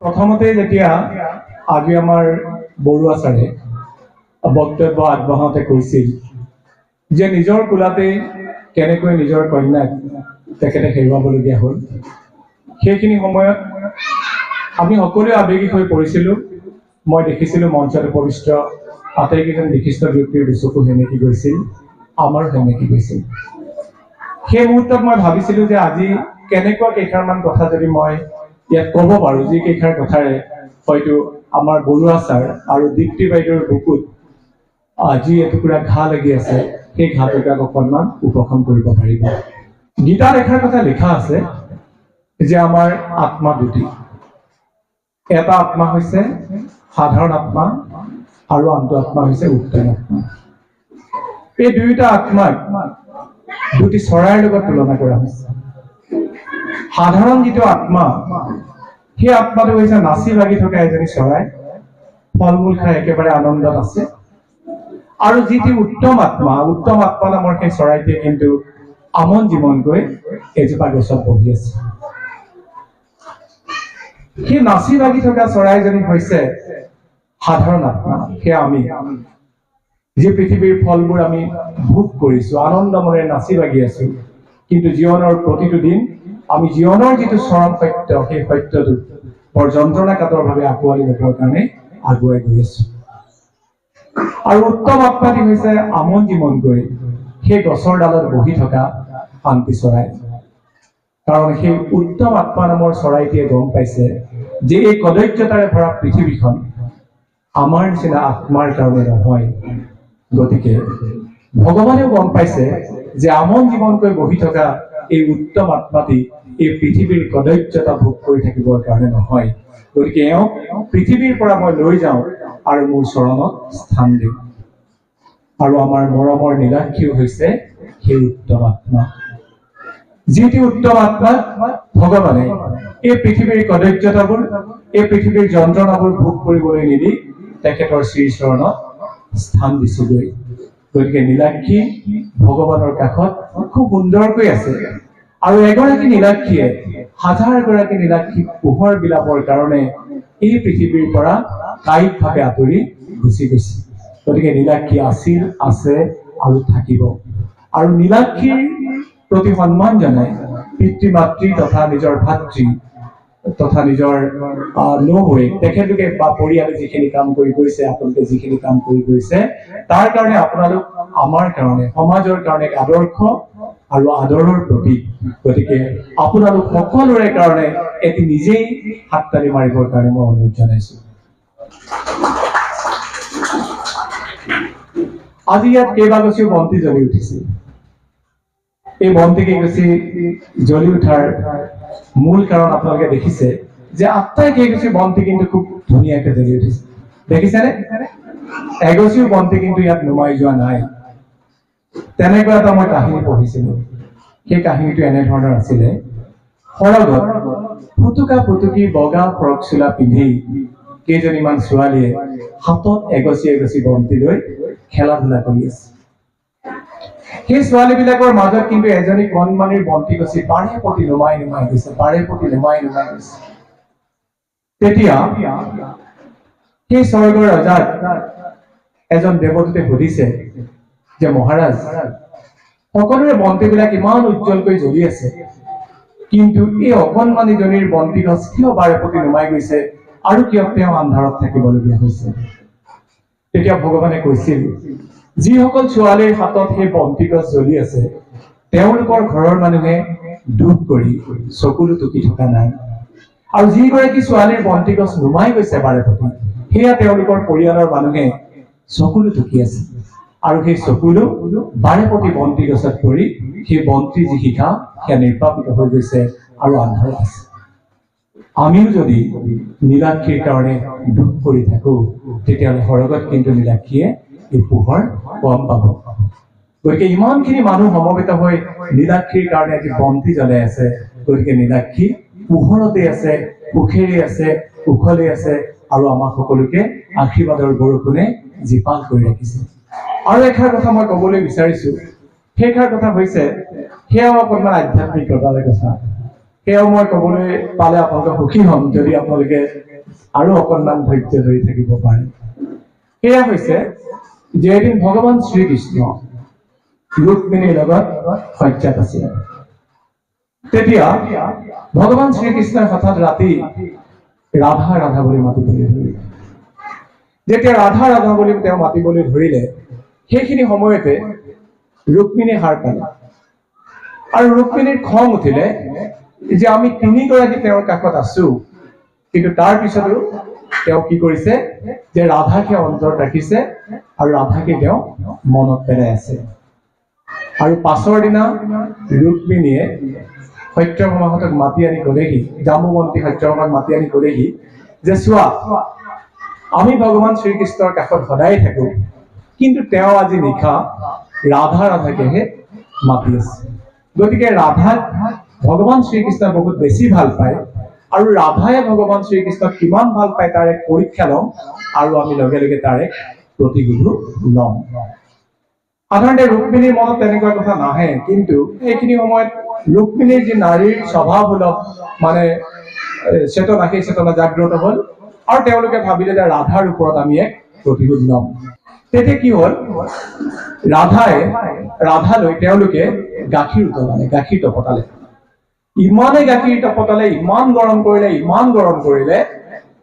প্ৰথমতে যেতিয়া আজি আমাৰ বৰুৱা ছাৰে বক্তব্য আগবঢ়াওঁতে কৈছিল যে নিজৰ কোলাতে কেনেকৈ নিজৰ কন্যাক তেখেতে হেৰুৱাবলগীয়া হ'ল, সেইখিনি সময়ত আমি সকলোৱে আৱেগিক হৈ পৰিছিলোঁ। মই দেখিছিলোঁ মঞ্চত উপবিষ্ট আটাইকেইজন বিশিষ্ট ব্যক্তিৰ দুচকু সেমেকি গৈছিল, আমাৰো সেমেকি গৈছিল। সেই মুহূৰ্তত মই ভাবিছিলোঁ যে আজি কেনেকুৱা কেইষাৰমান কথা যদি মই ইয়াত ক'ব পাৰোঁ, যি কেইষাৰ কথাৰে হয়তো আমাৰ বৰুৱা ছাৰ আৰু দীপ্তি বাইদেউৰ বুকুত যি এটুকুৰা ঘাঁ লাগি আছে, সেই ঘাঁটুকুৰাক অকণমান উপশম কৰিব পাৰিব। গীতাত এষাৰ কথা লিখা আছে যে আমাৰ আত্মা দুটি, এটা আত্মা হৈছে সাধাৰণ আত্মা আৰু আনটো আত্মা হৈছে উত্তম আত্মা। এই দুয়োটা আত্মাক দুটি চৰাইৰ লগত তুলনা কৰা হৈছে। সাধাৰণ যিটো আত্মা, সেই আত্মাটো হৈছে নাচি বাগি থকা এজনী চৰাই, ফল মূল খাই একেবাৰে আনন্দত আছে। আৰু যিটো উত্তম আত্মা নামৰ সেই চৰাইটোৱে কিন্তু আমন জীৱনকৈ এজোপা গছত বহি আছে। সেই নাচি বাগি থকা চৰাইজনী হৈছে সাধাৰণ আত্মা, সেয়া আমি, যি পৃথিৱীৰ ফলবোৰ আমি ভোগ কৰিছোঁ, আনন্দ মনেৰে নাচি বাগি আছো, কিন্তু জীৱনৰ প্ৰতিটো দিন আমি জীৱনৰ যিটো চৰম সত্য, সেই সত্যটো বৰ যন্ত্ৰণাকাতৰভাৱে আঁকোৱালি ল'বৰ কাৰণে আগুৱাই গৈ আছো। আৰু উত্তম আত্মাটি হৈছে আমন জীৱনকৈ সেই গছৰ ডালত বহি থকা শান্তি চৰাই। কাৰণ সেই উত্তম আত্মা নামৰ চৰাইটিয়ে গম পাইছে যে এই কদৰ্যতাৰে ভৰা পৃথিৱীখন আমাৰ নিচিনা আত্মাৰ কাৰণে নহয়। গতিকে ভগৱানেও গম পাইছে যে আমন জীৱনকৈ বহি থকা এই উত্তম আত্মাটি এই পৃথিৱীৰ কদৰ্যতা ভোগ কৰি থাকিবৰ কাৰণে নহয়। গতিকে এওঁক পৃথিৱীৰ পৰা মই লৈ যাওঁ আৰু মোৰ চৰণত স্থান দিওঁ। আৰু আমাৰ মৰমৰ নীলাক্ষীও হৈছে সেই উত্তম আত্মা, যিটো উত্তম আত্মাক ভগৱানে এই পৃথিৱীৰ কদৰ্যতাবোৰ, এই পৃথিৱীৰ যন্ত্ৰণাবোৰ ভোগ কৰিবলৈ নিদি তেখেতৰ শ্ৰীচৰণত স্থান দিছিলগৈ। গতিকে নীলাক্ষী ভগৱানৰ কাষত খুব সুন্দৰকৈ আছে। আৰু এগৰাকী নীলাক্ষীয়ে হাজাৰ গৰাকী নীলাক্ষীক পোহৰ বিলাবৰ কাৰণে এই পৃথিৱীৰ পৰা কায়িকভাৱে আঁতৰি গুচি গৈছে। গতিকে নীলাক্ষী আছিল, আছে আৰু থাকিব। আৰু নীলাক্ষীৰ প্ৰতি সন্মান জনাই পিতৃ মাতৃ তথা নিজৰ ভাতৃ তথা নিজৰ নবৌৱেক তেখেতলোকে বা পৰিয়ালে যিখিনি কাম কৰি গৈছে, আপোনালোকে যিখিনি কাম কৰি গৈছে, তাৰ কাৰণে আপোনালোক আমাৰ কাৰণে, সমাজৰ কাৰণে আদৰ্শ আৰু আদৰৰ প্ৰতীক। গতিকে আপোনালোক সকলোৰে কাৰণে এটি নিজেই হাততালি মাৰিবৰ কাৰণে মই অনুৰোধ জনাইছো। আজি ইয়াত কেইবাগছিও বন্তি জ্বলি উঠিছে। এই বন্তি কেইগছি জ্বলি উঠাৰ মূল কাৰণ আপোনালোকে দেখিছে যে আটাই কেইগছি বন্তি কিন্তু খুব ধুনীয়াকৈ জ্বলি উঠিছে। দেখিছেনে? এগছিও বন্তি কিন্তু ইয়াত নুমাই যোৱা নাই। তেনেকুৱা এটা মই কাহিনী পঢ়িছিলো। সেই কাহিনীটো এনেধৰণৰ আছিলে, সৰগত ফুটুকা ফুটুকি বগা ফ্ৰক চোলা পিন্ধি কেইজনীমান ছোৱালীয়ে হাতত এগছি এগছি বন্তি লৈ খেলা ধূলা কৰি আছে। সেই ছোৱালী বিলাকৰ মাজত কিন্তু এজনী কণমানিৰ বন্তি গছি পাৰে প্ৰতি নুমাই নুমাই গৈছে, পাৰে প্ৰতি নুমাই নুমাই গৈছে। তেতিয়া সেই স্বৰ্গৰ ৰজাক এজন দেৱদূতে সুধিছে যে মহাৰাজ, সকলোৰে বন্তিবিলাক ইমান উজ্জ্বলকৈ জ্বলি আছে, কিন্তু এই অকণমানিজনীৰ বন্তি গছ কিয় বাৰে প্ৰতি নুমাই গৈছে আৰু কিয় তেওঁ আন্ধাৰত থাকিবলগীয়া হৈছে? তেতিয়া ভগৱানে কৈছিল, যিসকল ছোৱালীৰ হাতত সেই বন্তি গছ জ্বলি আছে, তেওঁলোকৰ ঘৰৰ মানুহে দুখ কৰি চকুলো টুকি থকা নাই। আৰু যিগৰাকী ছোৱালীৰ বন্তি গছ নুমাই গৈছে বাৰে প্ৰতি, সেয়া তেওঁলোকৰ পৰিয়ালৰ মানুহে চকুলো টুকি আছে। আৰু সেই চকুলো বাৰে প্ৰতি বন্তি গছত পৰি সেই বন্তিৰ যি শিখা সেয়া নিৰ্বাপিত হৈ গৈছে আৰু আন্ধাৰত আছে। আমিও যদি নীলাক্ষীৰ কাৰণে দুখ কৰি থাকো, তেতিয়াহ'লে সৰগত কিন্তু নীলাক্ষীয়ে এই পোহৰ কম পাব। গতিকে ইমানখিনি মানুহ সমবেত হৈ নীলাক্ষীৰ কাৰণে আজি বন্তি জ্বলাই আছে। গতিকে নীলাক্ষী পোহৰতে আছে, সুখেৰে আছে, কুশলে আছে আৰু আমাক সকলোকে আশীৰ্বাদৰ বৰষুণে জীপাল কৰি ৰাখিছে। আৰু এষাৰ কথা মই ক'বলৈ বিচাৰিছো, সেইষাৰ কথা হৈছে, সেয়াও অকণমান আধ্যাত্মিকতাৰ কথা। সেয়াও মই ক'বলৈ পালে আপোনালোকে সুখী হ'ম যদি আপোনালোকে আৰু অকণমান ধৈৰ্য ধৰি থাকিব পাৰে। সেয়া হৈছে যে এদিন ভগৱান শ্ৰীকৃষ্ণ ৰুক্মিণীৰ লগত শয্যাত আছিল। তেতিয়া ভগৱান শ্ৰীকৃষ্ণই হঠাৎ ৰাতি ৰাধা ৰাধা বুলি মাতিবলৈ ধৰিলে। যেতিয়া ৰাধা ৰাধা বুলি তেওঁ মাতিবলৈ ধৰিলে, সেইখিনি সময়তে ৰুক্মিণী সাৰ পালে আৰু ৰুক্মিণীৰ খং উঠিলে যে আমি তিনিগৰাকী তেওঁৰ কাষত আছো, কিন্তু তাৰ পিছতো তেওঁ কি কৰিছে যে ৰাধাকে অন্তৰত ৰাখিছে আৰু ৰাধাকে তেওঁ মনত পেলাই আছে। আৰু পাছৰ দিনা ৰুক্মিণীয়ে সত্যভামাহঁতক মাতি আনি কলেহি, জাম্বুৱন্তী সত্যভামাক মাতি আনি কলেহি যে চোৱা, আমি ভগৱান শ্ৰীকৃষ্ণৰ কাষত সদায় থাকো, কিন্তু তেওঁ আজি নিশা ৰাধা ৰাধাকেহে মাতি আছে। গতিকে ৰাধাক ভগৱান শ্ৰীকৃষ্ণই বহুত বেছি ভাল পায় আৰু ৰাধাই ভগৱান শ্ৰীকৃষ্ণক কিমান ভাল পায় তাৰ এক পৰীক্ষা ল'ম আৰু আমি লগে লগে তাৰ এক প্ৰতিশোধো ল'ম। সাধাৰণতে ৰুক্মিণীৰ মনত তেনেকুৱা কথা নাহে, কিন্তু এইখিনি সময়ত ৰুক্মিণীৰ যি নাৰীৰ স্বভাৱসুলভ মানে চেতনা, সেই চেতনা জাগ্ৰত হ'ল আৰু তেওঁলোকে ভাবিলে যে ৰাধাৰ ওপৰত আমি এক প্ৰতিশোধ ল'ম। তেতিয়া কি হ'ল, ৰাধালৈ তেওঁলোকে গাখীৰ উতলালে, গাখীৰ তপতালে। ইমানে গাখীৰ তপতালে, ইমান গৰম কৰিলে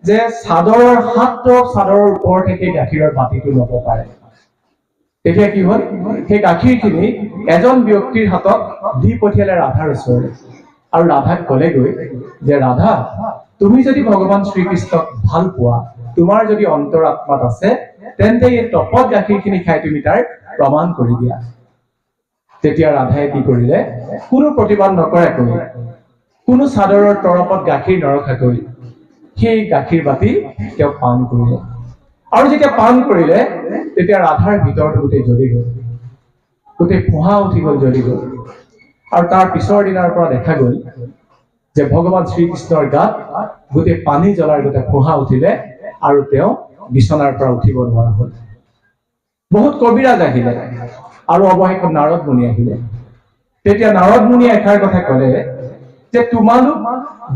যে চাদৰৰ চাদৰৰ ওপৰতে সেই গাখীৰৰ বাতিটো ল'ব পাৰে। তেতিয়া কি হ'ল, সেই গাখীৰখিনি এজন ব্যক্তিৰ হাতত দি পঠিয়ালে ৰাধাৰ ওচৰলৈ আৰু ৰাধাক ক'লেগৈ যে ৰাধা, তুমি যদি ভগৱান শ্ৰীকৃষ্ণক ভাল পোৱা, তোমাৰ যদি অন্তৰাত্মাত আছে, তেন্তে এই তপত গাখীৰখিনি খাই তুমি তাৰ প্ৰমাণ কৰি দিয়া। তেতিয়া ৰাধাই কি কৰিলে, কোনো প্ৰতিবাদ নকৰাকৈ, কোনো চাদৰৰ তৰপত গাখীৰ নৰখাকৈ সেই গাখীৰ বাতি তেওঁ পান কৰিলে। আৰু যেতিয়া পান কৰিলে, তেতিয়া ৰাধাৰ ভিতৰটো গোটেই জ্বলি গ'ল, গোটেই ফোঁহা উঠি গ'ল, জ্বলি গ'ল। আৰু তাৰ পিছৰ দিনাৰ পৰা দেখা গ'ল যে ভগৱান শ্ৰীকৃষ্ণৰ গাত গোটেই পানী জ্বলাৰ গোটেই ফোঁহা উঠিলে আৰু তেওঁ বিচনাৰ পৰা উঠিব নোৱাৰা হ'ল। বহুত কবিৰাজ আহিলে আৰু অৱশেষত নাৰদ মুনি আহিলে। তেতিয়া নাৰদ মুনিয়ে এষাৰ কথা ক'লে যে তোমালোক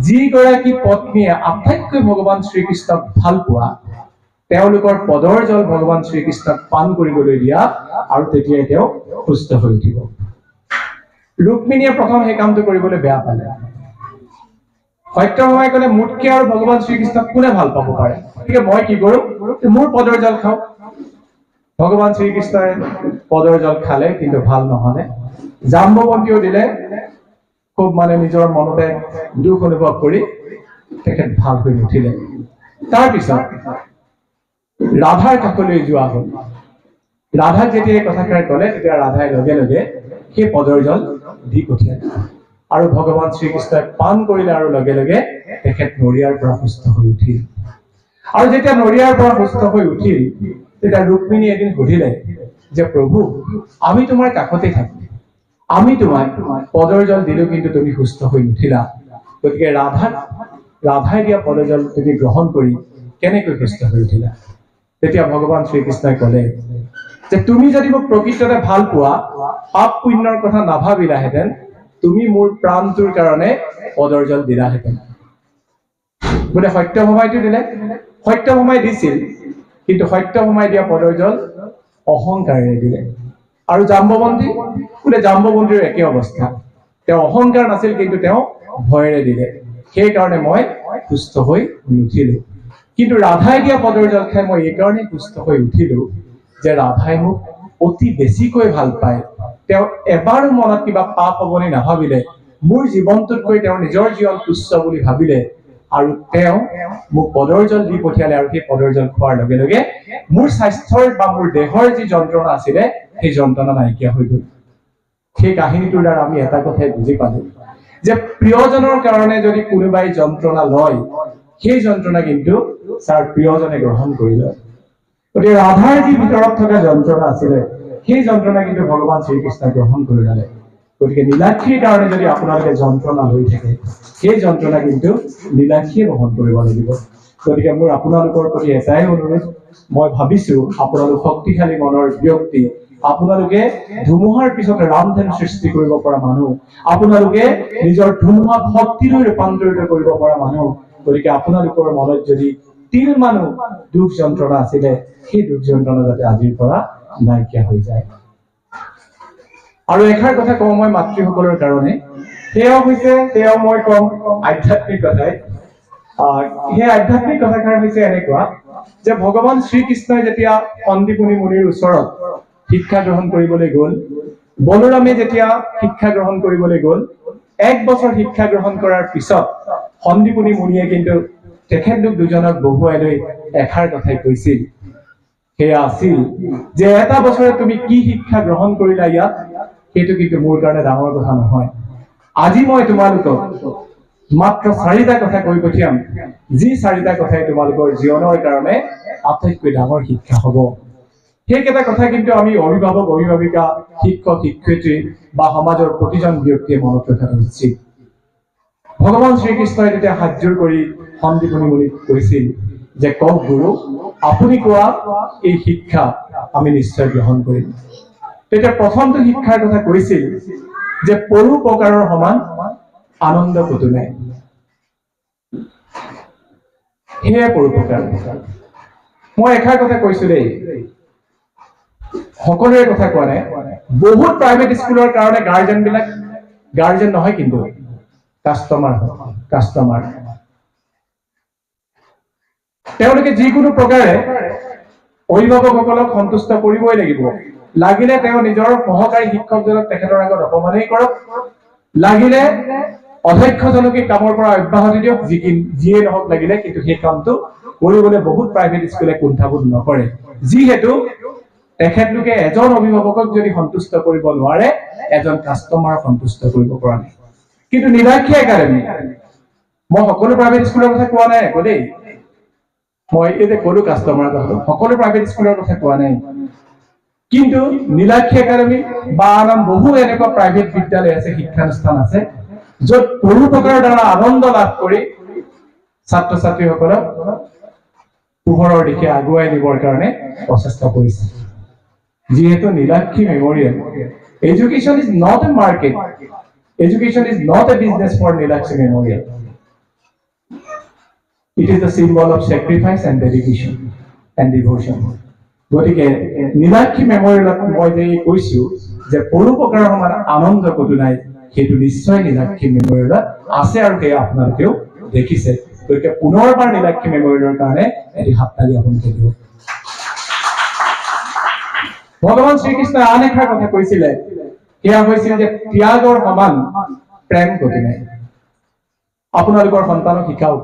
যিগৰাকী পত্নীয়ে আটাইতকৈ ভগৱান শ্ৰীকৃষ্ণক ভাল পোৱা, তেওঁলোকৰ পদৰ জল ভগৱান শ্ৰীকৃষ্ণক পান কৰিবলৈ দিয়া আৰু তেতিয়াই তেওঁ সুস্থ হৈ উঠিব। ৰুক্মিণীয়ে প্ৰথম সেই কামটো কৰিবলৈ বেয়া পালে। সত্যভামাই ক'লে মোতকে আৰু ভগৱান শ্ৰীকৃষ্ণক কোনে ভাল পাব পাৰে, গতিকে মই কি কৰো, মোৰ পদৰ জল খাওঁ। ভগৱান শ্ৰীকৃষ্ণই পদৰ জল খালে, কিন্তু ভাল নহলে। জাম্বৱন্তীও দিলে, খুব মানে নিজৰ মনতে দুখ অনুভৱ কৰি তেখেত ভাল হৈ নুঠিলে। তাৰপিছত ৰাধাৰ কাষলৈ যোৱা হ'ল। ৰাধাক যেতিয়া এই কথাষাৰ ক'লে, তেতিয়া ৰাধাই লগে লগে সেই পদৰ জল দি পঠিয়ালে আৰু ভগৱান শ্ৰীকৃষ্ণই পান কৰিলে আৰু লগে লগে তেখেত নৰিয়াৰ পৰা সুস্থ হৈ উঠিল। আৰু যেতিয়া নৰিয়াৰ পৰা সুস্থ হৈ উঠিল, তেতিয়া ৰুক্মিণী এদিন সুধিলে যে প্ৰভু, আমি তোমাৰ কাষতে থাকো, আমি তোমাক পদৰ জল দিলো, কিন্তু তুমি সুস্থ হৈ নুঠিলা, গতিকে ৰাধাই দিয়া পদৰ জল তুমি গ্ৰহণ কৰি কেনেকৈ সুস্থ হৈ উঠিলা? তেতিয়া ভগৱান শ্ৰীকৃষ্ণই ক'লে যে তুমি যদি মোক প্ৰকৃততে ভাল পোৱা, পাপ পুণ্যৰ কথা নাভাবিলাহেঁতেন, তুমি মোৰ প্ৰাণটোৰ কাৰণে পদৰ জল দিলাহেঁতেন। বোলে সত্যভামাইতো দিলে, সত্যভামাই দিছিল, কিন্তু সত্যভামাই দিয়া পদৰ জল অহংকাৰেৰে দিলে। আৰু জাম্বৱন্তী, বোলে জাম্বৱন্তীৰ একে অৱস্থা, তেওঁ অহংকাৰ নাছিল, কিন্তু তেওঁ ভয়েৰে দিলে, সেইকাৰণে মই সুস্থ হৈ নুঠিলো। কিন্তু ৰাধাই দিয়া পদৰ জল খাই মই এইকাৰণে সুস্থ হৈ উঠিলো যে ৰাধাই মোক অতি বেছিকৈ ভাল পায়। তেওঁ এবাৰো মনত কিবা পাপ হ'বনি নাভাবিলে, মোৰ জীৱনটোতকৈ তেওঁৰ নিজৰ জীৱন তুচ্ছ বুলি ভাবিলে আৰু তেওঁ মোক পদৰ জল দি পঠিয়ালে। আৰু সেই পদৰ জল খোৱাৰ লগে লগে মোৰ স্বাস্থ্যৰ বা মোৰ দেহৰ যি যন্ত্ৰণা আছিলে, সেই যন্ত্ৰণা নাইকিয়া হৈ গ'ল। সেই কাহিনীটোৰ দ্বাৰা আমি এটা কথাই বুজি পালো যে প্ৰিয়জনৰ কাৰণে যদি কোনোবাই যন্ত্ৰণা লয়, সেই যন্ত্ৰণা কিন্তু তাৰ প্ৰিয়জনে গ্ৰহণ কৰি লয়। গতিকে ৰাধাৰ যি ভিতৰত থকা যন্ত্ৰণা আছিলে, সেই যন্ত্ৰণা কিন্তু ভগৱান শ্ৰীকৃষ্ণই গ্ৰহণ কৰি ল'লে। গতিকে নীলাক্ষীৰ কাৰণে যদি আপোনালোকে যন্ত্ৰণা লৈ থাকে, সেই যন্ত্ৰণা কিন্তু নীলাক্ষীয়ে গ্ৰহণ কৰিব লাগিব। গতিকে মোৰ আপোনালোকৰ প্ৰতি এটাই অনুৰোধ, মই ভাবিছো আপোনালোক শক্তিশালী মনৰ ব্যক্তি, আপোনালোকে ধুমুহাৰ পিছত ৰামধেনু সৃষ্টি কৰিব পৰা মানুহ, আপোনালোকে নিজৰ ধুমুহাক শক্তিলৈ ৰূপান্তৰিত কৰিব পৰা মানুহ। গতিকে আপোনালোকৰ মনত যদি তিল মানুহ দুখ যন্ত্ৰণা আছিলে সেই দুখ যন্ত্ৰণা যাতে আজিৰ পৰা নাইকিয়া হৈ যায়। আৰু এষাৰ কথা কওঁ মই মাতৃসকলৰ কাৰণে, সেয়াও মই কম আধ্যাত্মিক কথাই। সেই আধ্যাত্মিক কথাষাৰ হৈছে এনেকুৱা যে ভগৱান শ্ৰীকৃষ্ণই যেতিয়া সন্দীপনী মুনিৰ ওচৰত শিক্ষা গ্ৰহণ কৰিবলৈ গ'ল, বলোৰামে যেতিয়া শিক্ষা গ্ৰহণ কৰিবলৈ গ'ল, 1 বছৰ শিক্ষা গ্ৰহণ কৰাৰ পিছত সন্দীপনী মুনিয়ে কিন্তু তেখেতলোক দুজনক বহুৱাই লৈ এষাৰ কথাই কৈছিল, সেয়া আছিল যে 1 বছৰে তুমি কি শিক্ষা গ্ৰহণ কৰিলা ইয়াত, সেইটো কিন্তু মোৰ কাৰণে ডাঙৰ কথা নহয়। আজি মই তোমালোকক মাত্ৰ 4টা কথা কৈ পঠিয়াম, যি 4টা কথাই তোমালোকৰ জীৱনৰ কাৰণে আটাইতকৈ ডাঙৰ শিক্ষা হ'ব। সেইকেইটা কথা কিন্তু আমি অভিভাৱক, অভিভাৱিকা, শিক্ষক, শিক্ষয়িত্ৰী বা সমাজৰ প্ৰতিজন ব্যক্তিয়ে মনত ৰখাটো উচিত। ভগৱান শ্ৰীকৃষ্ণই তেতিয়া হাতযোৰ কৰি সন্দীপনী মুনিক কৈছিল যে কওক গুৰু, আপুনি কোৱা এই শিক্ষা আমি নিশ্চয় গ্ৰহণ কৰিম। তেতিয়া প্ৰথমটো শিক্ষাৰ কথা কৈছিল যে পৰোপকাৰৰ সমান আনন্দ ক'তো নাই। সেয়াই পৰোপকাৰ। মই এষাৰ কথা কৈছো দেই, সকলোৰে কথা কোৱা নাই, বহুত প্ৰাইভেট স্কুলৰ কাৰণে গাৰ্জেন নহয় কিন্তু কাষ্টমাৰ। তেওঁলোকে যিকোনো প্ৰকাৰে অভিভাৱকসকলক সন্তুষ্ট কৰিবই লাগিব। লাগিলে তেওঁ নিজৰ সহকাৰী শিক্ষকজনক তেখেতৰ আগত অপমানেই কৰক, লাগিলে অধ্যক্ষজনকে কামৰ পৰা অব্যাহতি দিয়ক, যিয়ে নহওক লাগিলে, কিন্তু সেই কামটো কৰিবলৈ বহুত প্ৰাইভেট স্কুলে কুণ্ঠাবোধ নকৰে। যিহেতু তেখেতলোকে এজন অভিভাৱকক যদি সন্তুষ্ট কৰিব নোৱাৰে, এজন কাষ্টমাৰ সন্তুষ্ট কৰিব পৰা নাই। কিন্তু নীলাক্ষী একাডেমী, মই সকলো প্ৰাইভেট স্কুলৰ কথা কোৱা নাই আকৌ দেই, মই এই যে কলো কাষ্টমাৰ কথা, সকলো প্ৰাইভেট স্কুলৰ কথা কোৱা নাই, কিন্তু নীলাক্ষী একাডেমী বা আন বহু এনেকুৱা প্ৰাইভেট বিদ্যালয় আছে, শিক্ষানুষ্ঠান আছে, য'ত পৰোপকাৰৰ দ্বাৰা আনন্দ লাভ কৰি ছাত্ৰ ছাত্ৰীসকলক পোহৰৰ দিশে আগুৱাই নিবৰ কাৰণে প্ৰচেষ্টা কৰিছে। যিহেতু Nilakshi Memorial, education is not a market, education is not a business for Nilakshi Memorial. It is the symbol of sacrifice and dedication and devotion. গতিকে নীলাক্ষী মেমৰিয়েলত মই যে কৈছো যে পৰোপকাৰৰ সমান আনন্দ ক'তো নাই, সেইটো নিশ্চয় নীলাক্ষী মেমৰিয়েলত আছে আৰু সেয়া আপোনালোকেও দেখিছে। গতিকে পুনৰবাৰ নীলাক্ষী মেমৰিয়েলৰ কাৰণে এটি হাততালি আপোনালোকে দিয়ক। ভগৱান শ্ৰীকৃষ্ণই আন এষাৰ কথা কৈছিলে, সেয়া হৈছিল যে ত্যাগৰ সমান প্ৰেম ক'তো নাই। আপোনালোকৰ সন্তানক শিকাওক,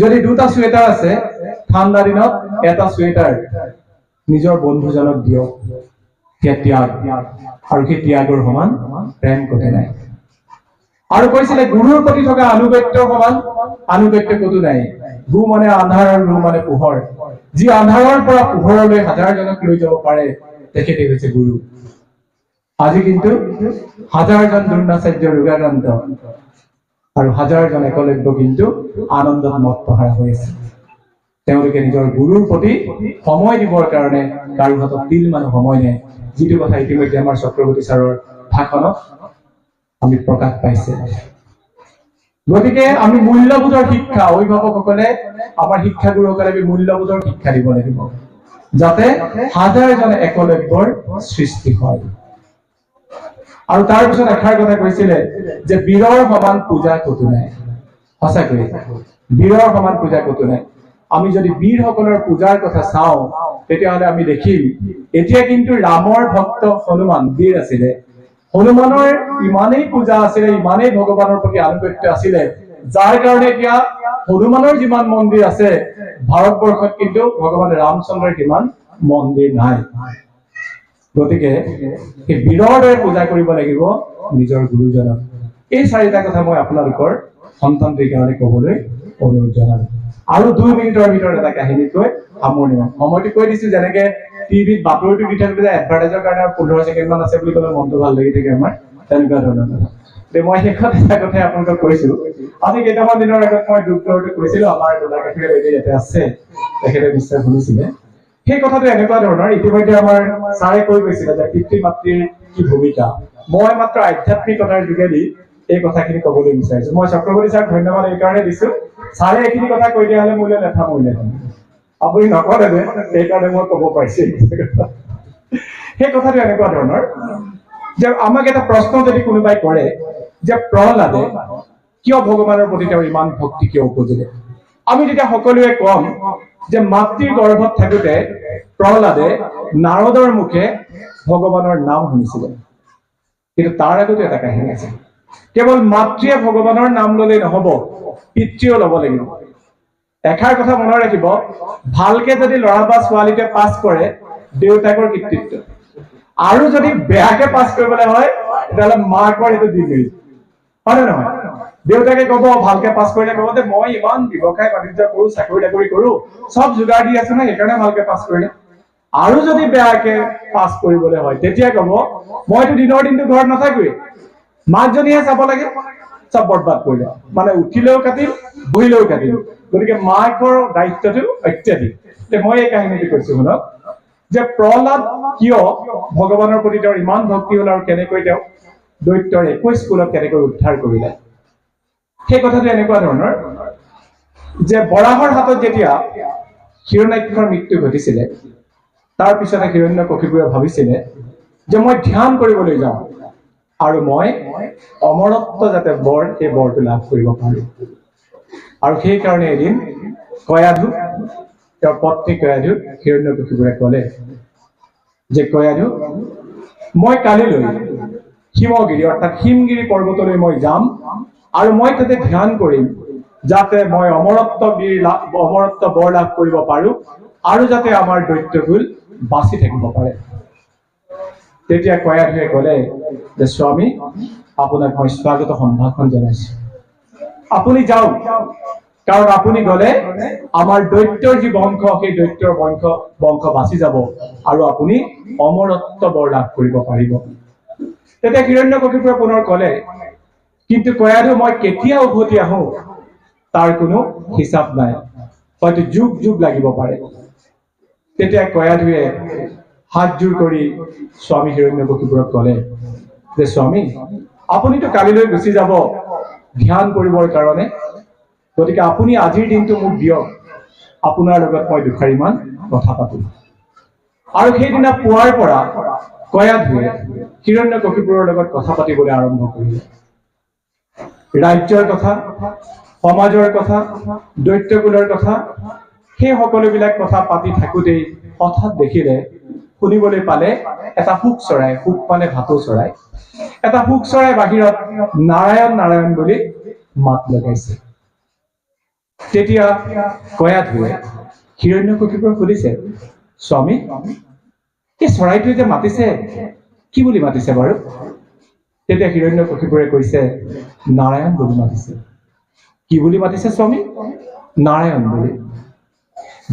যদি 2টা চুৱেটাৰ আছে, ঠাণ্ডা দিনত এটা চুৱেটাৰ নিজৰ বন্ধুজনক দিয়ক, সেয়া ত্যাগ, আৰু সেই ত্যাগৰ সমান প্ৰেম ক'তো নাই। আৰু কৈছিলে গুৰুৰ প্ৰতি থকা আনুগত্যৰ সমান আনুগত্য ক'তো নাই। গু মানে আন্ধাৰ আৰু ৰু মানে পোহৰ। যি আন্ধাৰৰ পৰা পোহৰলৈ হাজাৰজনক লৈ যাব পাৰে, তেখেতে হৈছে গুৰু। আজি কিন্তু হাজাৰজন দ্ৰোণাচাৰ্য ৰোগাক্ৰান্ত আৰু হাজাৰজন একলব্য কিন্তু আনন্দত মত্তহাৰা হৈ আছে। তেওঁলোকে নিজৰ গুৰুৰ প্ৰতি সময় দিবৰ কাৰণে কাৰো হাতত তিল মানুহ সময় নাই, যিটো কথা ইতিমধ্যে আমাৰ চক্ৰৱৰ্তী ছাৰৰ ভাষণত আমি প্ৰকাশ পাইছে। গতিকে আমি মূল্যবোধৰ শিক্ষা, অভিভাৱকসকলে, আমাৰ শিক্ষাগুৰুসকলে আমি মূল্যবোধৰ শিক্ষা দিব লাগিব, যাতে হাজাৰজন একলব্যৰ সৃষ্টি হয়। আৰু তাৰ পিছত এষাৰ কথা কৈছিলে যে বীৰৰ সমান পূজা ক'তো নাই। সঁচাকৈ বীৰৰ সমান পূজা ক'তো নাই। আমি যদি বীৰসকলৰ পূজাৰ কথা চাওঁ, তেতিয়াহ'লে আমি দেখিম এতিয়া কিন্তু ৰামৰ ভক্ত হনুমান বীৰ আছিলে। হনুমানৰ ইমানেই পূজা আছিলে, ইমানেই ভগৱানৰ প্ৰতি আনুগত্য আছিলে, যাৰ কাৰণে এতিয়া হনুমানৰ যিমান মন্দিৰ আছে ভাৰতবৰ্ষত, কিন্তু ভগৱান ৰামচন্দ্ৰৰ সিমান মন্দিৰ নাই। গতিকে সেই বীৰৰ দৰে পূজা কৰিব লাগিব নিজৰ গুৰুজনক। এই 4টা কথা মই আপোনালোকৰ সন্তানটিৰ কাৰণে ক'বলৈ অনুৰোধ জনালো। আৰু 2 মিনিটৰ ভিতৰত এটা কাহিনী কৈ সামৰণি মাৰিম। সময়টো কৈ দিছো, যেনেকে টিভিত বাতৰিটো দি থাকিলে যে এডভাৰটাইজৰ কাৰণে 15 ছেকেণ্ড মান আছে বুলি ক'লে মনটো ভাল লাগি থাকে আমাৰ, তেনেকুৱা ধৰণৰ কথা। মই শেষত এটা কথাই আপোনালোকক কৈছো, আজি কেইটামান দিনৰ আগত মই দুখটো কৈছিলো, আমাৰ দোলাকাঠিৰে বেদী ইয়াতে আছে, তেখেতে নিশ্চয় শুনিছিলে। সেই কথাটো এনেকুৱা ধৰণৰ, ইতিমধ্যে আমাৰ ছাৰে কৈ গৈছিলে যে পিতৃ মাতৃৰ কি ভূমিকা। মই মাত্ৰ আধ্যাত্মিকতাৰ যোগেদি এই কথাখিনি ক'বলৈ বিচাৰিছো। মই চক্ৰৱৰ্তী ছাৰক ধন্যবাদ এই কাৰণে দিছো, ছাৰে এইখিনি কথা কৈ দিয়া হ'লে মোলৈ লেঠা মৰিলে। আপুনি নকলে যে সেইকাৰণে মই ক'ব পাৰিছো সেই কথাটো এনেকুৱা ধৰণৰ যে আমাক এটা প্ৰশ্ন যদি কোনোবাই কৰে যে প্ৰহ্লাদে কিয় ভগৱানৰ প্ৰতি তেওঁৰ ইমান ভক্তি কিয় উপজিলে, আমি তেতিয়া সকলোৱে কম যে মাতৃৰ গৰ্ভত থাকোতে প্ৰহ্লাদে নাৰদৰ মুখে ভগৱানৰ নাম শুনিছিলে। কিন্তু তাৰ আগতে এটা কাহিনী আছে, কেৱল মাতৃয়ে ভগৱানৰ নাম ললেই নহব, পিতৃও ল'ব লাগিব। এষাৰ কথা মনত ৰাখিব, ভালকে যদি ল'ৰা বা ছোৱালীকে পাছ কৰে দেউতাকৰ কৃতিত্ব, আৰু যদি বেয়াকে পাছ কৰিবলৈ হয় তেতিয়াহ'লে মাকৰ সেইটো ডিগ্ৰী, হয় নে নহয়? দেউতাকে কব ভালকে পাছ কৰিলে কব যে মই ইমান ব্যৱসায় বাণিজ্য কৰো, চাকৰি তাকৰি কৰো, চব যোগাৰ দি আছো না, সেইকাৰণে ভালকে পাছ কৰিলে। আৰু যদি বেয়াকে পাছ কৰিবলৈ হয় তেতিয়া কব মইতো দিনৰ দিনটো ঘৰত নাথাকোৱে, মাকজনীহে চাব লাগে, চব বৰবাদ কৰিলে, মানে উঠিলেও কাটিল বহিলেও কাটিল, গতিকে মাকৰ দায়িত্বটো অত্যাধিক। মই এই কাহিনীটো কৈছো শুনক, যে প্ৰহ্লাদ কিয় ভগৱানৰ প্ৰতি তেওঁৰ ইমান ভক্তি হল আৰু কেনেকৈ তেওঁ দৈত্যৰ 21 কুলক কেনেকৈ উদ্ধাৰ কৰিলে। সেই কথাটো এনেকুৱা ধৰণৰ যে বৰাহৰ হাতত যেতিয়া হিৰণ্যাক্ষৰ মৃত্যু ঘটিছিলে, তাৰ পিছতে হিৰণ্যকশিপুৰে ভাবিছিলে যে মই ধ্যান কৰিবলৈ যাওঁ আৰু মই অমৰত্ব যাতে বৰ, সেই বৰটো লাভ কৰিব পাৰো। আৰু সেইকাৰণে এদিন কয়াধু, তেওঁৰ পত্নী কয়াধুক হিৰণ্যকশিপুৰে কলে যে কয়াধু, মই কালিলৈ হিমগিৰি অৰ্থাৎ হিমগিৰি পৰ্বতলৈ মই যাম আৰু মই তাতে ধ্যান কৰিম যাতে মই অমৰত্ব বৰ লাভ কৰিব পাৰো আৰু যাতে আমাৰ দৈত্যকুল বাচি থাকিব পাৰে। তেতিয়া কয়াধুৱে কলে যে স্বামী, আপোনাক মই স্বাগত সম্ভাষণ জনাইছো, আপুনি যাওক, কাৰণ আপুনি গলে আমাৰ দৈত্যৰ যি বংশ সেই দৈত্যৰ বংশ বাচি যাব আৰু আপুনি অমৰত্ব বৰ লাভ কৰিব পাৰিব। তেতিয়া হিৰণ্যকশিপুৰে পুনৰ কলে, কিন্তু কয়াধু মই কেতিয়া উভতি আহো তাৰ কোনো হিচাপ নাই, হয়তো যুগ যুগ লাগিব পাৰে। তেতিয়া কয়াধুৱে হাতযোৰ কৰি স্বামী হিৰণ্যকশিপুৰক কলে যে স্বামী, আপুনিতো কালিলৈ গুচি যাব ধ্যান কৰিবৰ কাৰণে, গতিকে আপুনি আজিৰ দিনটো মোক দিয়ক, আপোনাৰ লগত মই দুষাৰিমান কথা পাতিম। আৰু সেইদিনা পুৱাৰ পৰা কয়াধুৱে হিৰণ্যকশিপুৰৰ লগত কথা পাতিবলৈ আৰম্ভ কৰিলে। ৰাজ্যৰ কথা, সমাজৰ কথা, দৈত্যকুলৰ কথা, সেই সকলোবিলাক কথা পাতি থাকোতেই হঠাৎ দেখিলে, শুনিবলৈ পালে এটা শুক চৰাই, শুক মানে ভাটৌ চৰাই, এটা শুক চৰাই বাহিৰত নাৰায়ণ নাৰায়ণ বুলি মাত লগাইছে। তেতিয়া কয়াধুৱে হিৰণ্যকশিপুৰক সুধিছে, স্বামী, এই চৰাইটোৱে যে মাতিছে কি বুলি মাতিছে বাৰু? তেতিয়া হিৰণ্যকশিপুৰে কৈছে, নাৰায়ণ বুলি মাতিছে। কি বুলি মাতিছে স্বামী? নাৰায়ণ বুলি।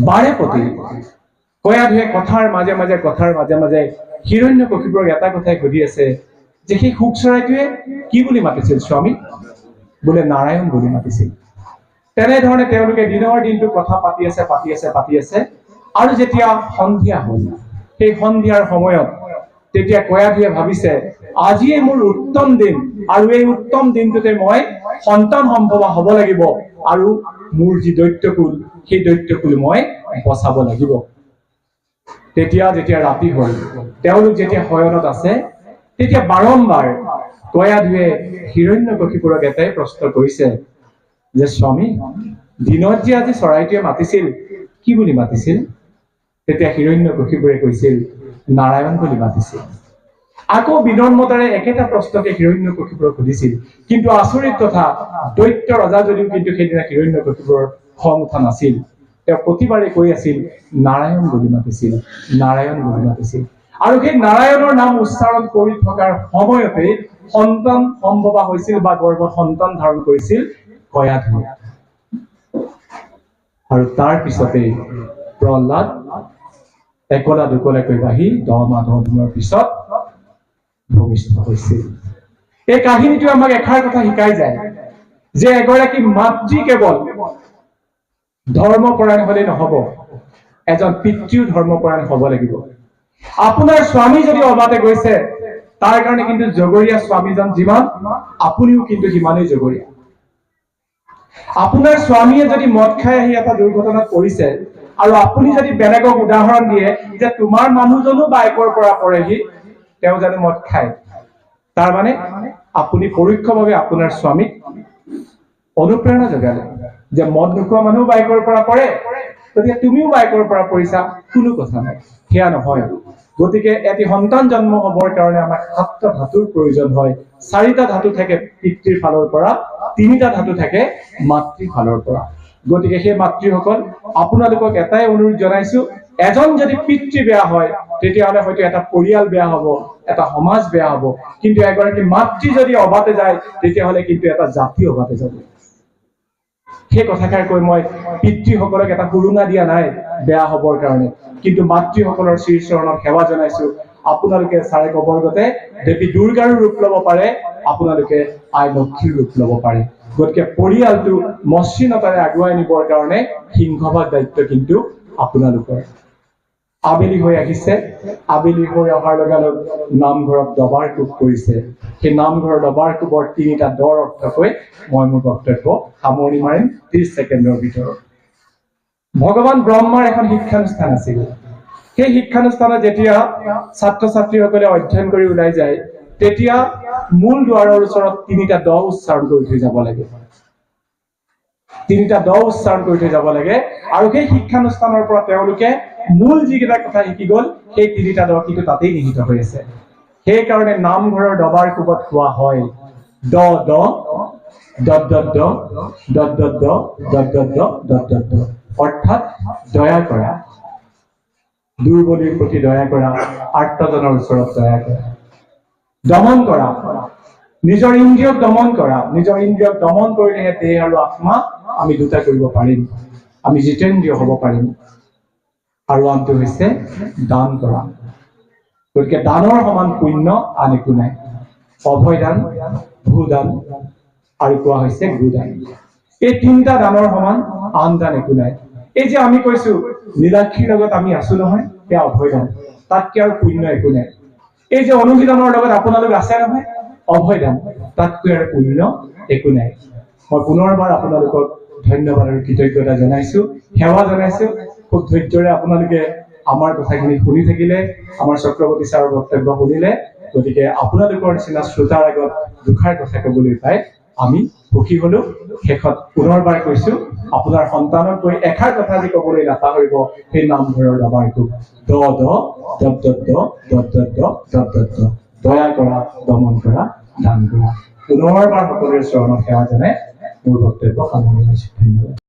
বাৰে প্ৰতি কয়াধুৱে কথাৰ মাজে মাজে হিৰণ্যকশিপুৰক এটা কথাই সুধি আছে যে সেই শুক চৰাইটোৱে কি বুলি মাতিছিল স্বামী? বোলে নাৰায়ণ বুলি মাতিছিল। তেনেধৰণে তেওঁলোকে দিনৰ দিনটো কথা পাতি আছে আৰু যেতিয়া সন্ধিয়া হল, সেই সন্ধিয়াৰ সময়ত তেতিয়া কয়াধুৱে ভাবিছে, আজিয়ে মোৰ উত্তম দিন আৰু এই উত্তম দিনটোতে মই সন্তান সম্ভৱা হব লাগিব আৰু মোৰ যি দৈত্যকুল সেই দৈত্যকুল মই বচাব লাগিব। তেতিয়া যেতিয়া ৰাতি হল, তেওঁলোক যেতিয়া শয়নত আছে, তেতিয়া বাৰম্বাৰ কয়াধুৱে হিৰণ্যকশিপুৰক এটাই প্ৰশ্ন কৰিছে যে স্বামী, দিনত যে আজি চৰাইটোৱে মাতিছিল কি বুলি মাতিছিল? তেতিয়া হিৰণ্যকশিপুৰে কৈছিল, নাৰায়ণ বুলি মাতিছিল। আকৌ বিনম্ৰতাৰে একেটা প্ৰশ্নকে হিৰণ্যকশিপুৰক সুধিছিল, কিন্তু আচৰিত কথা, দৈত্য ৰজা যদিও কিন্তু সেইদিনা হিৰণ্যকশিপুৰৰ খং উঠা নাছিল। তেওঁ প্ৰতিবাৰে কৈ আছিল, নাৰায়ণ বুলি মাতিছিল, নাৰায়ণ বুলি মাতিছিল। আৰু সেই নাৰায়ণৰ নাম উচ্চাৰণ কৰি থকাৰ সময়তে সন্তান সম্ভৱা হৈছিল বা গৰ্ভত সন্তান ধাৰণ কৰিছিল কয়াধুৱে। আৰু তাৰ পিছতে প্ৰহ্লাদ একলা দুকলাকৈ বাঢ়ি 10 মাহ 10 দিনৰ পিছত ভূমিষ্ঠ হৈছিল। এই কাহিনীটো আমাক এষাৰ কথা শিকাই যায় যে এগৰাকী মাতৃ কেৱল ধৰ্মপৰায়ণ হলেই নহব, এজন পিতৃও ধৰ্মপৰায়ণ হব লাগিব। আপোনাৰ স্বামী যদি অবাতে গৈছে, তাৰ কাৰণে কিন্তু জগৰীয়া স্বামীজন যিমান, আপুনিও কিন্তু সিমানেই জগৰীয়া। আপোনাৰ স্বামীয়ে যদি মদ খাই আহি এটা দুৰ্ঘটনাত পৰিছে, আৰু আপুনি যদি বেলেগক উদাহৰণ দিয়ে যে তোমাৰ মানুহজনো বাইকৰ পৰা পৰেহি, তেওঁ জানো মদ খায়, তাৰ মানে আপুনি পৰোক্ষভাৱে আপোনাৰ স্বামীক অনুপ্ৰেৰণা যোগালে যে মদ নোখোৱা মানুহ বাইকৰ পৰা পৰে, গতিকে তুমিও বাইকৰ পৰা পৰিছা, কোনো কথা নাই। সেয়া নহয়। গতিকে এটি সন্তান জন্ম হবৰ কাৰণে আমাক 7টা ধাতুৰ প্ৰয়োজন হয়। 4টা ধাতু থাকে পিতৃৰ ফালৰ পৰা, 3টা ধাতু থাকে মাতৃৰ ফালৰ পৰা। গতিকে সেই মাতৃসকল, আপোনালোকক এটাই অনুৰোধ জনাইছো, এজন যদি পিতৃ বেয়া হয় তেতিয়াহ'লে হয়তো এটা পৰিয়াল বেয়া হ'ব, এটা সমাজ বেয়া হ'ব, কিন্তু এগৰাকী মাতৃ যদি অবাতে যায় তেতিয়াহ'লে কিন্তু এটা জাতি অবাতে যাব। সেই কথাষাৰ কৈ মই পিতৃসকলক এটা সুৰুঙা দিয়া নাই বেয়া হবৰ কাৰণে, কিন্তু মাতৃসকলৰ শ্ৰীচৰণত সেৱা জনাইছো। আপোনালোকে চাৰে কবৰগতে দেৱী দুৰ্গাৰো ৰূপ ল'ব পাৰে, আপোনালোকে আই লক্ষ্মীৰ ৰূপ ল'ব পাৰে। গতিকে পৰিয়ালটো মসৃণতাৰে আগুৱাই নিবৰ কাৰণে সিংহভাগ দায়িত্ব কিন্তু আপোনালোকৰ। আবেলি হৈ আহিছে, আবেলি হৈ অহাৰ লগে লগে নামঘৰত দবাৰ কোব কৰিছে। সেই নামঘৰৰ দবাৰ কোবৰ 3টা দৰ অৰ্থকৈ মই মোৰ বক্তব্য সামৰণি মাৰিম 30 ছেকেণ্ডৰ ভিতৰত। ভগৱান ব্ৰহ্মাৰ এখন শিক্ষানুষ্ঠান আছিল। সেই শিক্ষানুষ্ঠানত যেতিয়া ছাত্ৰ ছাত্ৰীসকলে অধ্যয়ন কৰি ওলাই যায়, তেতিয়া মূল দুৱাৰৰ ওচৰত 3টা দ উচ্চাৰণ কৰি থৈ যাব লাগে। 3টা দ উচ্চাৰণ কৰি থৈ যাব লাগে, আৰু সেই শিক্ষানুষ্ঠানৰ পৰা তেওঁলোকে মূল যিকেইটা কথা শিকি গ'ল, সেই 3টা দ কিন্তু তাতেই নিহিত হৈ আছে। সেইকাৰণে নামঘৰৰ দবাৰ কোবত কোৱা হয় দ দ ডট ডট দ ডট ডট দ ডট ডট দ ডট ডট দ, অৰ্থাৎ দয়া কৰা, দুৰ্বলীৰ প্ৰতি দয়া কৰা, আৰ্তজনৰ ওচৰত দয়া কৰা, দমন কৰা, নিজৰ ইন্দ্ৰিয়ক দমন কৰা। নিজৰ ইন্দ্ৰিয়ক দমন কৰিলেহে দেহ আৰু আত্মা আমি দুটা কৰিব পাৰিম, আমি জিতেন্দ্ৰিয় হ'ব পাৰিম। আৰু আনটো হৈছে দান কৰা। গতিকে দানৰ সমান পুণ্য আন একো নাই। অভয় দান, ভূদান আৰু কোৱা হৈছে গোদান। এই 3টা দানৰ সমান আন দান একো নাই। এই যে আমি কৈছো নীলাক্ষীৰ লগত আমি আছো নহয়, সেয়া অভয় দান, তাতকে আৰু পুণ্য একো নাই। এই যে অনুশীলনৰ লগত আপোনালোক আছে নহয়, অভয় দান, তাতকৈ আৰু পুণ্য একো নাই। মই পুনৰবাৰ আপোনালোকক ধন্যবাদ আৰু কৃতজ্ঞতা জনাইছো, সেৱা জনাইছো। খুব ধৈৰ্যৰে আপোনালোকে আমাৰ কথাখিনি শুনি থাকিলে, আমাৰ চক্ৰৱৰ্তী ছাৰৰ বক্তব্য শুনিলে। গতিকে আপোনালোকৰ নিচিনা শ্ৰোতাৰ আগত দুখাৰ কথা কবলৈ পাই আমি সুখী হলো। শেষত পুনৰবাৰ কৈছো, আপোনাৰ সন্তানক কৈ এষাৰ কথা যি কবলৈ নাপাহৰিব, সেই নামঘৰৰ দবাৰ কোব দ দ ডট ডট দ ডট ডট দ ডট ডট দ, দয়া কৰা, দমন কৰা, দান কৰা। পুনৰবাৰ সকলোৰে চৰণত সেৱা জনাই মোৰ বক্তব্য সামৰণি মাৰিছো। ধন্যবাদ।